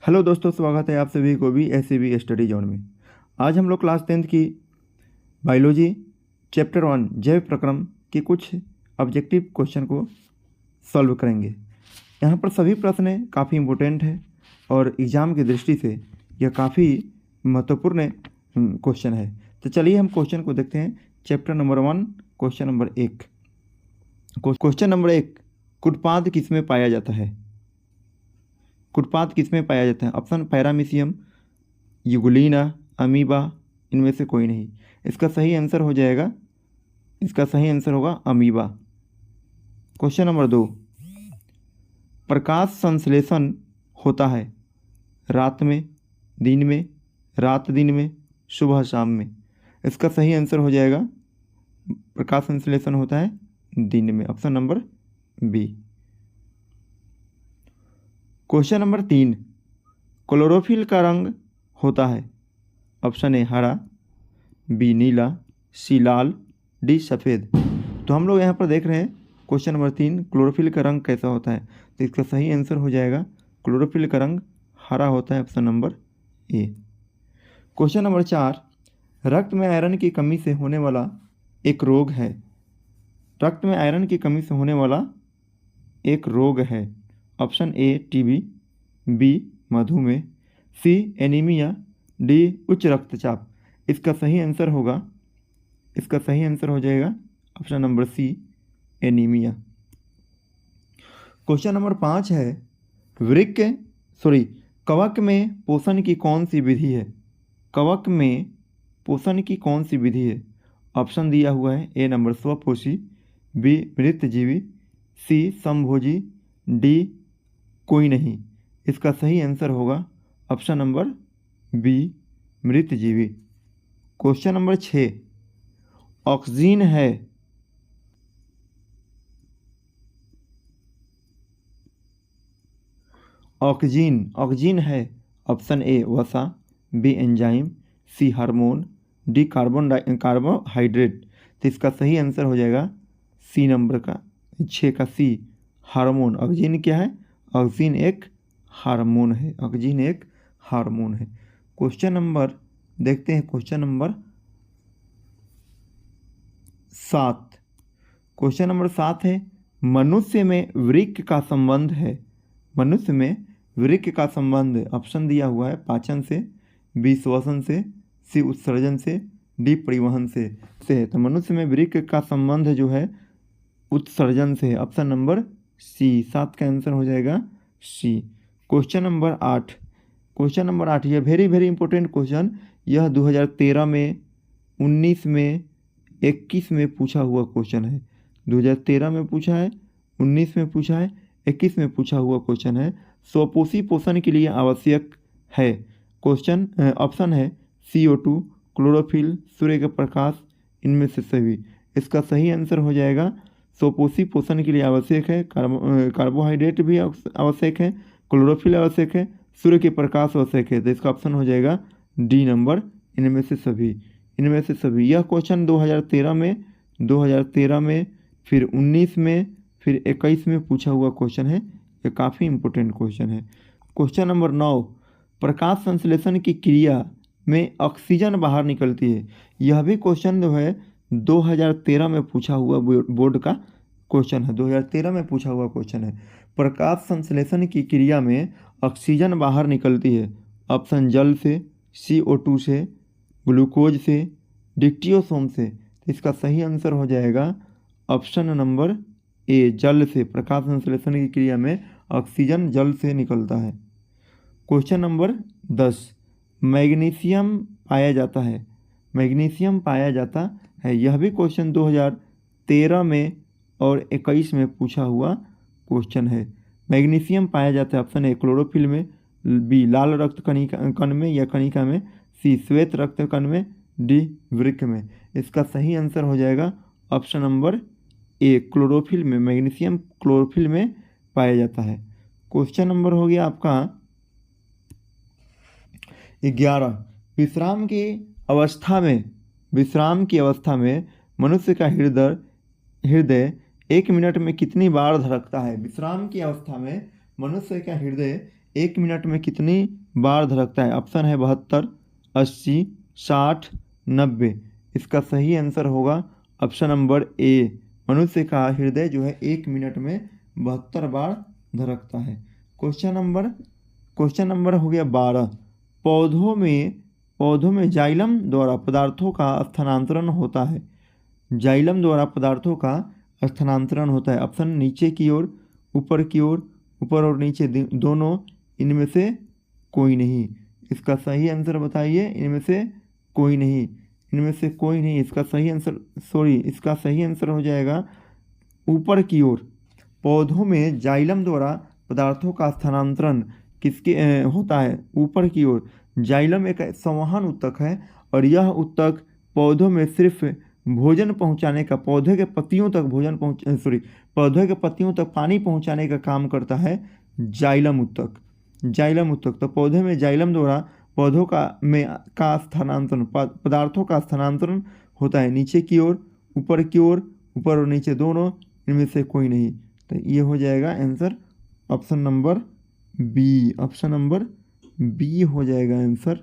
Hello दोस्तों, स्वागत है आप सभी को भी SCB स्टडी जोन में। आज हम लोग क्लास 10th की बायोलॉजी चैप्टर 1 जैव प्रक्रम के कुछ ऑब्जेक्टिव क्वेश्चन को सॉल्व करेंगे। यहाँ पर सभी प्रश्न काफ़ी इम्पोर्टेंट है और एग्ज़ाम की दृष्टि से यह काफ़ी महत्वपूर्ण क्वेश्चन है। तो चलिए हम क्वेश्चन को देखते हैं। Chapter number 1 question number 1। Question number 1, कुटपाद किसमें पाया जाता है? कुटपाद किसमें पाया जाता है? ऑप्शन पैरामीशियम, यूगुलिना, अमीबा, इनमें से कोई नहीं। इसका सही आंसर होगा अमीबा। क्वेश्चन नंबर 2, प्रकाश संश्लेषण होता है रात में, दिन में, रात दिन में, सुबह शाम में। इसका सही आंसर हो जाएगा प्रकाश संश्लेषण होता है दिन में, option number B. Question number 3, chlorophyll का रंग होता है? ऑप्शन ए हरा, बी नीला, सी लाल, डी सफ़ेद। तो हम लोग यहाँ पर देख रहे हैं क्वेश्चन नंबर 3, क्लोरोफिल का रंग कैसा होता है? तो इसका सही आंसर हो जाएगा क्लोरोफिल का रंग हरा होता है, ऑप्शन नंबर ए। क्वेश्चन नंबर 4, रक्त में आयरन की कमी से होने वाला एक रोग है। रक्त में आयरन की कमी से होने वाला एक रोग है। ऑप्शन ए टीबी, बी मधुमेह, सी एनीमिया, डी उच्च रक्तचाप। इसका सही आंसर हो जाएगा option number C anaemia. Question number 5 है, कवक में पोषण की कौन सी विधि है? कवक में पोषण की कौन सी विधि है? ऑप्शन दिया हुआ है ए नंबर स्वपोषी, बी मृतजीवी, सी समभोजी, डी कोई नहीं। इसका सही आंसर होगा ऑप्शन नंबर बी मृतजीवी। क्वेश्चन नंबर 6, ऑक्सीजन है ऑक्सीजन है ऑप्शन ए वसा, B enzyme, C hormone, D carbohydrate. तो इसका सही आंसर हो जाएगा सी नंबर का 6 का सी हार्मोन। ऑक्सीजन क्या है? ऑक्सीजन एक हार्मोन है। क्वेश्चन नंबर देखते हैं, क्वेश्चन नंबर 7। क्वेश्चन नंबर 7 है, मनुष्य में वृक्क का संबंध है। मनुष्य में वृक्क का संबंध ऑप्शन दिया हुआ है पाचन से, बी श्वसन से, सी उत्सर्जन से, डी परिवहन से। तो मनुष्य में वृक्क का संबंध जो है उत्सर्जन से, ऑप्शन नंबर सी। 7 का आंसर हो जाएगा सी। क्वेश्चन नंबर 8 यह वेरी इंपॉर्टेंट क्वेश्चन। यह 2013 में, 19 में, 21 में पूछा हुआ क्वेश्चन है। 2013 में पूछा है, 19 में पूछा है, 21 में पूछा हुआ क्वेश्चन है। स्वपोषी पोषण के लिए आवश्यक है। क्वेश्चन ऑप्शन है CO2, क्लोरोफिल, सूर्य का प्रकाश, इनमें से सभी। इसका सही आंसर हो जाएगा स्वपोषी पोषण के लिए आवश्यक है कार्बोहाइड्रेट भी आवश्यक है, क्लोरोफिल आवश्यक है, सूर्य के प्रकाश आवश्यक है। तो इसका ऑप्शन हो जाएगा डी नंबर, इनमें से सभी। यह क्वेश्चन 2013 में, फिर 19 में, फिर 21 में पूछा हुआ क्वेश्चन है। यह काफ़ी इंपॉर्टेंट क्वेश्चन है। क्वेश्चन नंबर 9, प्रकाश संश्लेषण की क्रिया में ऑक्सीजन बाहर निकलती है। यह भी क्वेश्चन जो है 2013 में पूछा हुआ बोर्ड का क्वेश्चन है। 2013 में पूछा हुआ क्वेश्चन है। प्रकाश संश्लेषण की क्रिया में ऑक्सीजन बाहर निकलती है। ऑप्शन जल से, CO2 से, ग्लूकोज से, डिक्टियोसोम से। इसका सही आंसर हो जाएगा ऑप्शन नंबर ए जल से। प्रकाश संश्लेषण की क्रिया में ऑक्सीजन जल से निकलता है। क्वेश्चन नंबर 10, मैग्नीशियम पाया जाता है। यह भी क्वेश्चन 2013 में और 21 में पूछा हुआ क्वेश्चन है। मैग्नीशियम पाया जाता है ऑप्शन ए क्लोरोफिल में, बी लाल रक्त कण में या कणिका में, सी श्वेत रक्त कण में, डी वृक्क में। इसका सही आंसर हो जाएगा ऑप्शन नंबर ए क्लोरोफिल में। मैग्नीशियम क्लोरोफिल में पाया जाता है। क्वेश्चन नंबर हो गया आपका 11, विश्राम की अवस्था में मनुष्य का हृदय 1 मिनट में कितनी बार धड़कता है? विश्राम की अवस्था में मनुष्य का हृदय 1 मिनट में कितनी बार धड़कता है? ऑप्शन है 72, 80, 60, 90। इसका सही आंसर होगा ऑप्शन नंबर ए। मनुष्य का हृदय जो है 1 मिनट में 72 बार धड़कता है। क्वेश्चन नंबर हो गया 12। पौधों में जाइलम द्वारा पदार्थों का स्थानांतरण होता है। जाइलम द्वारा पदार्थों का स्थानांतरण होता है। ऑप्शन नीचे की ओर, ऊपर की ओर, ऊपर और नीचे दोनों, इनमें से कोई नहीं। इसका सही आंसर बताइए। इनमें से कोई नहीं, इनमें से कोई नहीं। इसका सही आंसर हो जाएगा ऊपर की ओर। पौधों में जाइलम द्वारा पदार्थों का स्थानांतरण किसके होता है? ऊपर की ओर। जाइलम एक संवहन ऊतक है और यह ऊतक पौधों में सिर्फ भोजन पहुंचाने का, पौधे के पत्तियों तक पानी पहुंचाने का काम करता है जाइलम ऊतक। तो पौधे में जाइलम द्वारा पौधों का स्थानांतरण, पदार्थों का स्थानांतरण होता है नीचे की ओर, ऊपर की ओर, ऊपर और नीचे दोनों, इनमें से कोई नहीं। तो ये हो जाएगा answer option number B. Option number B हो जाएगा आंसर।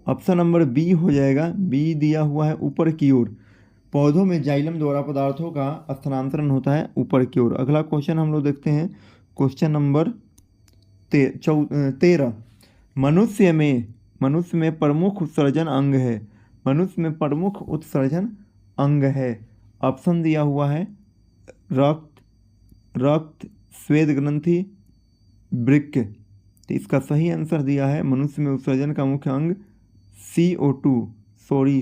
ऑप्शन नंबर बी हो जाएगा। बी दिया हुआ है ऊपर की ओर। पौधों में जाइलम द्वारा पदार्थों का स्थानांतरण होता है ऊपर की ओर। अगला क्वेश्चन हम लोग देखते हैं। Question number 13। मनुष्य में प्रमुख उत्सर्जन अंग है। मनुष्य में प्रमुख उत्सर्जन अंग है। ऑप्शन दिया हुआ है रक्त, श्वेत ग्रंथि, वृक्क। तो इसका सही आंसर दिया है मनुष्य में उत्सर्जन का मुख्य अंग CO2, सॉरी,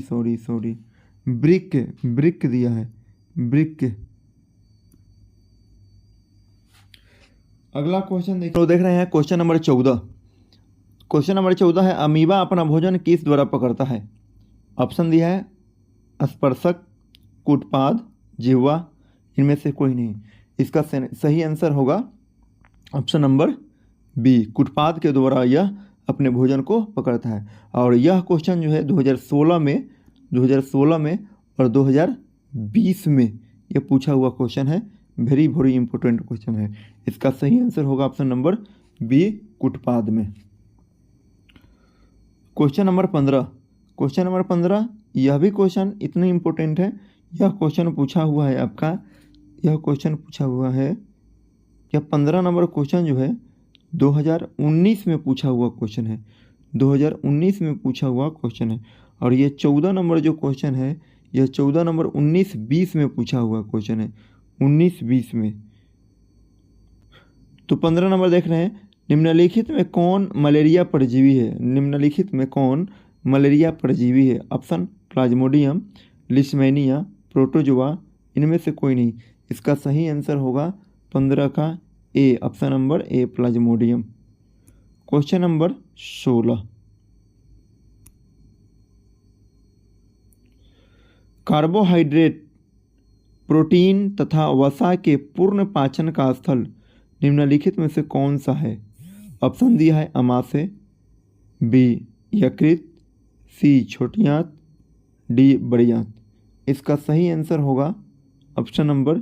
वृक्क दिया है, वृक्क। अगला क्वेश्चन देख रहे हैं। क्वेश्चन नंबर 14 है, अमीबा अपना भोजन किस द्वारा पकड़ता है? ऑप्शन दिया है स्पर्शक, कूटपाद, जिह्वा, इनमें से कोई नहीं। इसका सही आंसर होगा ऑप्शन नंबर बी, कूटपाद के द्वारा यह अपने भोजन को पकड़ता है। और यह क्वेश्चन जो है 2016 में और 2020 में यह पूछा हुआ क्वेश्चन है। वेरी इंपॉर्टेंट क्वेश्चन है। इसका सही आंसर होगा ऑप्शन नंबर बी, कूटपाद में। Question number 15। यह भी क्वेश्चन इतना इम्पोर्टेंट है। यह क्वेश्चन पूछा हुआ है 15 नंबर क्वेश्चन जो है 2019 में पूछा हुआ क्वेश्चन है। 2019 में पूछा हुआ क्वेश्चन है। और ये 14 नंबर जो क्वेश्चन है, यह 14 नंबर 19-20 में पूछा हुआ क्वेश्चन है, 19-20 में। तो 15 नंबर देख रहे हैं। निम्नलिखित में कौन मलेरिया परजीवी है? ऑप्शन प्लाज्मोडियम, लिस्मेनिया, प्रोटोजोआ, इनमें से कोई नहीं। इसका सही आंसर होगा 15 का A, option number A, plasmodium. Question number 16। Carbohydrate, protein तथा वसा के पूर्ण पाचन का स्थल निम्नलिखित में से कौन सा है? ऑप्शन दिया है अमाशय, बी यकृत, सी छोटी आंत, डी बड़ी आंत। इसका सही आंसर होगा ऑप्शन नंबर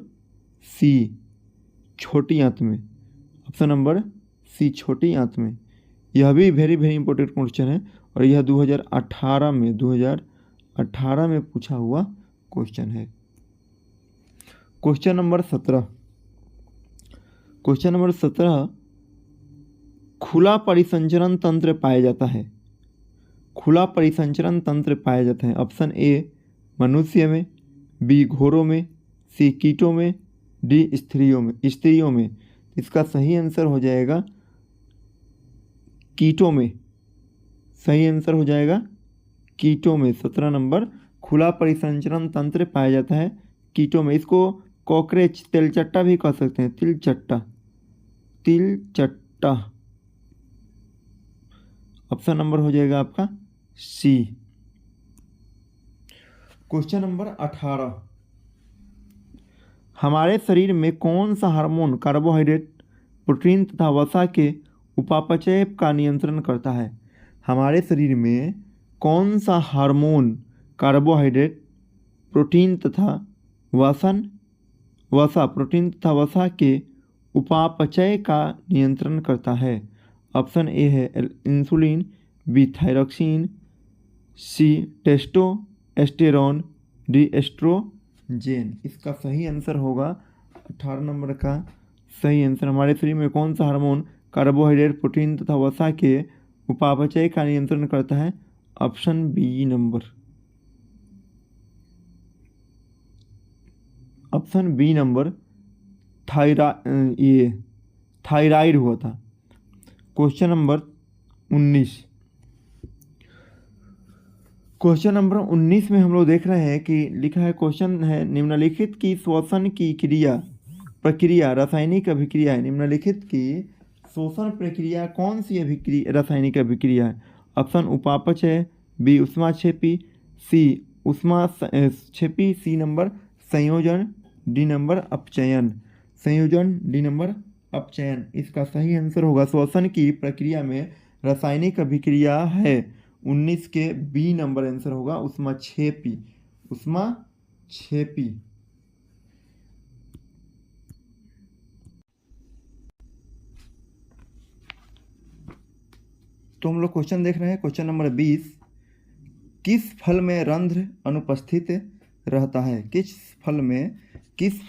सी, छोटी आंत में। ऑप्शन नंबर सी, छोटी आंत में। यह भी वेरी इंपॉर्टेंट क्वेश्चन है और यह 2018 में पूछा हुआ क्वेश्चन है। Question number 17। खुला परिसंचरण तंत्र पाया जाता है। ऑप्शन ए मनुष्य में, बी घोड़ों में, सी कीटों में, डी स्त्रियों में। इसका सही आंसर हो जाएगा कीटों में। सही आंसर हो जाएगा कीटों में। 17 नंबर, खुला परिसंचरण तंत्र पाया जाता है कीटों में। इसको कॉकरेच, तिलचट्टा भी कह सकते हैं, तिलचट्टा। ऑप्शन नंबर हो जाएगा आपका सी। Question number 18। हमारे शरीर में कौन सा हार्मोन कार्बोहाइड्रेट, प्रोटीन तथा वसा के उपापचय का नियंत्रण करता है? हमारे शरीर में कौन सा हार्मोन कार्बोहाइड्रेट प्रोटीन तथा वसा के उपापचय का नियंत्रण करता है? ऑप्शन ए है इंसुलिन, बी थायरॉक्सिन, सी टेस्टोस्टेरोन, डी एस्ट्रोजेन। इसका सही आंसर होगा 18 नंबर का सही आंसर। हमारे शरीर में कौन सा हार्मोन कार्बोहाइड्रेट प्रोटीन तथा वसा के उपापचय का नियंत्रण करता है? Option B number. Option B number thyroid हुआ था। Question number 19। क्वेश्चन नंबर 19 में हम लोग देख रहे हैं कि लिखा है, क्वेश्चन है निम्नलिखित की श्वसन की प्रक्रिया रासायनिक अभिक्रिया है। निम्नलिखित की श्वसन प्रक्रिया कौन सी रासायनिक अभिक्रिया है? ऑप्शन उपापचय, बी ऊष्माक्षेपी, सी ऊष्माक्षेपी, सी नंबर संयोजन, डी नंबर अपचयन। संयोजन, डी नंबर अपचयन। इसका सही आंसर होगा श्वसन की प्रक्रिया में रासायनिक अभिक्रिया है 19 के बी नंबर आंसर होगा ऊष्माक्षेपी। तो हम लोग क्वेश्चन देख रहे हैं। क्वेश्चन नंबर 20, किस फल में रंध्र अनुपस्थित रहता है? किस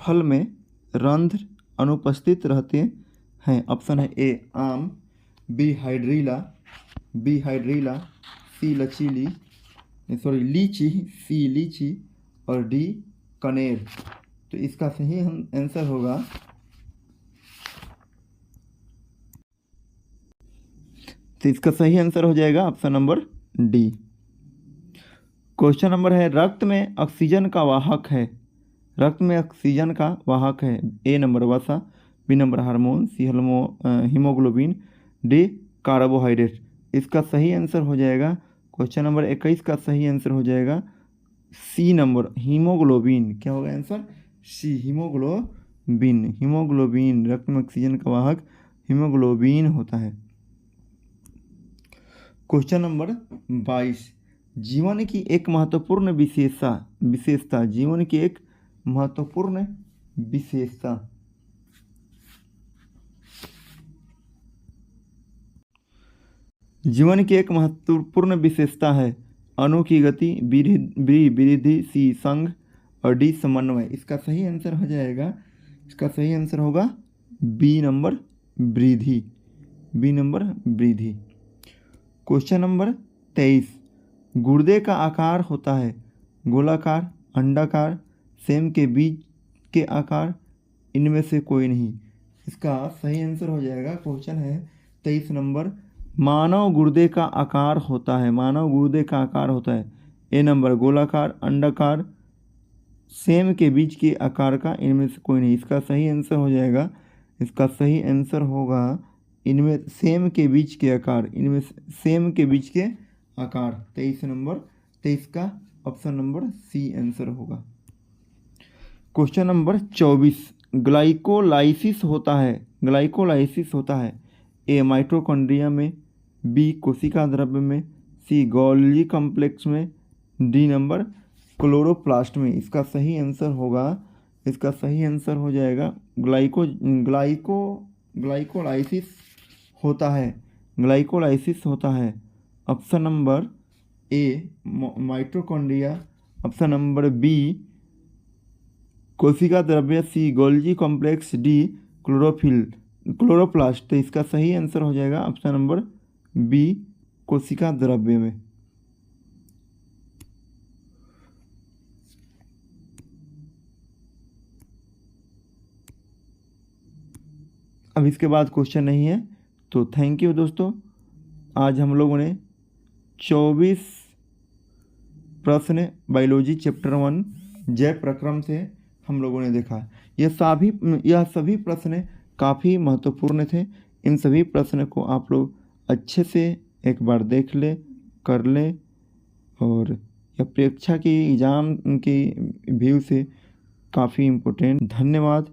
फल में रंध्र अनुपस्थित रहते हैं? ऑप्शन है ए आम, बी हाइड्रीला, सी लीची और डी कनेर। तो इसका सही आंसर होगा, तो इसका सही आंसर हो जाएगा option number D. Question number है, रक्त में ऑक्सीजन का वाहक है। ए नंबर वसा, बी नंबर हार्मोन, सी हीमोग्लोबिन, डी कार्बोहाइड्रेट। इसका सही आंसर हो जाएगा क्वेश्चन नंबर 21 का सही आंसर हो जाएगा सी नंबर हीमोग्लोबिन। क्या होगा आंसर? सी हीमोग्लोबिन। रक्त में ऑक्सीजन का वाहक हीमोग्लोबिन होता है। क्वेश्चन नंबर 22, जीवन की एक महत्वपूर्ण विशेषता जीवन की एक महत्वपूर्ण विशेषता। जीवन की एक महत्वपूर्ण विशेषता है अणु की गति, वृद्धि, सी संघ और डी समन्वय। इसका सही आंसर हो जाएगा, इसका सही आंसर होगा बी नंबर वृद्धि। क्वेश्चन नंबर 23, गुर्दे का आकार होता है गोलाकार, अंडाकार, सेम के बीज के आकार, इनमें से कोई नहीं। इसका सही आंसर हो जाएगा, क्वेश्चन है 23 नंबर, मानव गुर्दे का आकार होता है ए नंबर गोलाकार, अंडाकार, सेम के बीज के आकार का, इनमें से कोई नहीं। इसका सही आंसर हो जाएगा, इसका सही आंसर होगा इनमें सेम के बीज के आकार, 23 नंबर, 23 का ऑप्शन नंबर सी आंसर होगा। क्वेश्चन नंबर 24, ग्लाइकोलाइसिस होता है ए माइटोकॉन्ड्रिया में, बी कोशिका द्रव्य में, सी गोल्गी कॉम्प्लेक्स में, डी नंबर क्लोरोप्लास्ट में। इसका सही आंसर हो जाएगा ग्लाइकोलाइसिस होता है option number A mitochondria, option number B कोशिका द्रव्य, C Golgi complex, D chloroplast. तो इसका सही आंसर हो जाएगा ऑप्शन नंबर बी कोशिका द्रव्य में। अब इसके बाद क्वेश्चन नहीं है, तो थैंक यू दोस्तों। आज हम लोगों ने 24 प्रश्न बायोलॉजी चैप्टर 1 जैव प्रक्रम से हम लोगों ने देखा। यह सभी प्रश्न काफ़ी महत्वपूर्ण थे। इन सभी प्रश्न को आप लोग अच्छे से एक बार देख ले, कर ले, और यह परीक्षा की एग्ज़ाम की व्यू से काफ़ी इम्पोर्टेंट। धन्यवाद।